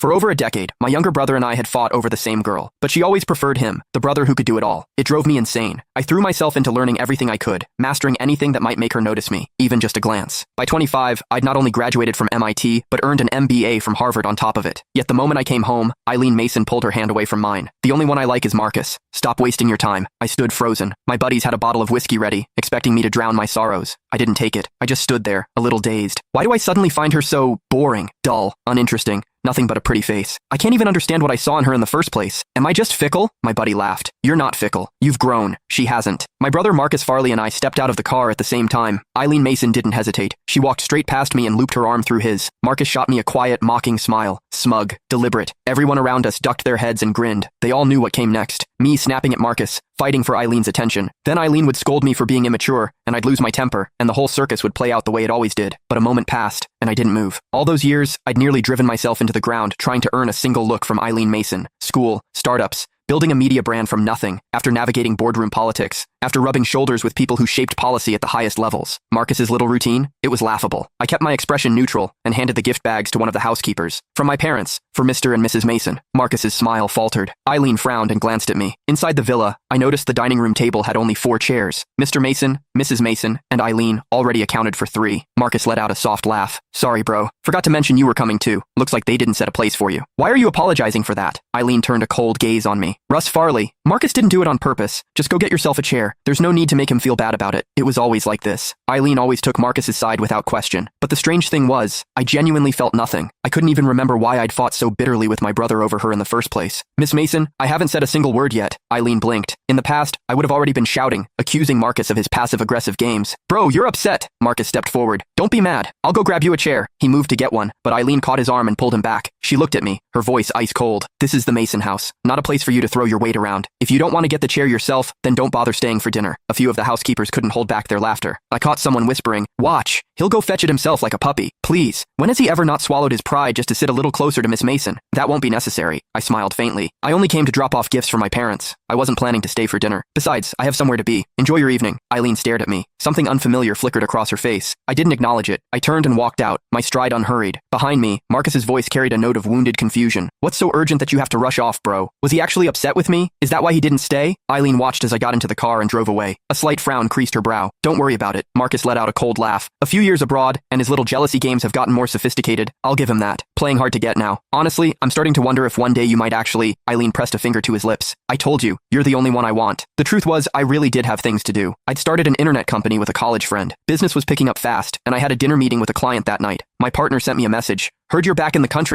For over a decade, my younger brother and I had fought over the same girl, but she always preferred him, the brother who could do it all. It drove me insane. I threw myself into learning everything I could, mastering anything that might make her notice me, even just a glance. By 25, I'd not only graduated from MIT, but earned an MBA from Harvard on top of it. Yet the moment I came home, Eileen Mason pulled her hand away from mine. The only one I like is Marcus. Stop wasting your time. I stood frozen. My buddies had a bottle of whiskey ready, expecting me to drown my sorrows. I didn't take it. I just stood there, a little dazed. Why do I suddenly find her so boring, dull, uninteresting? Nothing but a pretty face. I can't even understand what I saw in her in the first place. Am I just fickle? My buddy laughed. You're not fickle. You've grown. She hasn't. My brother Marcus Farley and I stepped out of the car at the same time. Eileen Mason didn't hesitate. She walked straight past me and looped her arm through his. Marcus shot me a quiet, mocking smile. Smug. Deliberate. Everyone around us ducked their heads and grinned. They all knew what came next. Me snapping at Marcus, fighting for Eileen's attention. Then Eileen would scold me for being immature, and I'd lose my temper, and the whole circus would play out the way it always did. But a moment passed, and I didn't move. All those years, I'd nearly driven myself into the ground trying to earn a single look from Eileen Mason. School, startups, building a media brand from nothing, after navigating boardroom politics, after rubbing shoulders with people who shaped policy at the highest levels. Marcus's little routine? It was laughable. I kept my expression neutral and handed the gift bags to one of the housekeepers. From my parents, for Mr. and Mrs. Mason. Marcus's smile faltered. Eileen frowned and glanced at me. Inside the villa, I noticed the dining room table had only 4 chairs. Mr. Mason, Mrs. Mason, and Eileen already accounted for 3. Marcus let out a soft laugh. Sorry, bro. Forgot to mention you were coming too. Looks like they didn't set a place for you. Why are you apologizing for that? Eileen turned a cold gaze on me. Russ Farley. Marcus didn't do it on purpose. Just go get yourself a chair. There's no need to make him feel bad about it. It was always like this. Eileen always took Marcus's side without question. But the strange thing was, I genuinely felt nothing. I couldn't even remember why I'd fought so bitterly with my brother over her in the first place. Miss Mason, I haven't said a single word yet. Eileen blinked. In the past, I would have already been shouting, accusing Marcus of his passive-aggressive games. Bro, you're upset. Marcus stepped forward. Don't be mad. I'll go grab you a chair. He moved to get one, but Eileen caught his arm and pulled him back. She looked at me, her voice ice cold. This is the Mason house, not a place for you to throw your weight around. If you don't want to get the chair yourself, then don't bother staying for dinner. A few of the housekeepers couldn't hold back their laughter. I caught someone whispering, watch, he'll go fetch it himself like a puppy. Please, when has he ever not swallowed his pride just to sit a little closer to Miss Mason? That won't be necessary. I smiled faintly. I only came to drop off gifts for my parents. I wasn't planning to stay for dinner. Besides, I have somewhere to be. Enjoy your evening. Eileen stared at me. Something unfamiliar flickered across her face. I didn't acknowledge it. I turned and walked out, my stride unhurried. Behind me, Marcus's voice carried a note of wounded confusion. What's so urgent that you have to rush off, bro? Was he actually upset with me? Is that why he didn't stay? Eileen watched as I got into the car and drove away. A slight frown creased her brow. Don't worry about it. Marcus let out a cold laugh. A few years abroad, and his little jealousy games have gotten more sophisticated. I'll give him that. Playing hard to get now. Honestly, I'm starting to wonder if one day you might actually... Eileen pressed a finger to his lips. I told you, you're the only one I want. The truth was, I really did have things to do. I'd started an internet company with a college friend. Business was picking up fast, and I had a dinner meeting with a client that night. My partner sent me a message. Heard you're back in the country.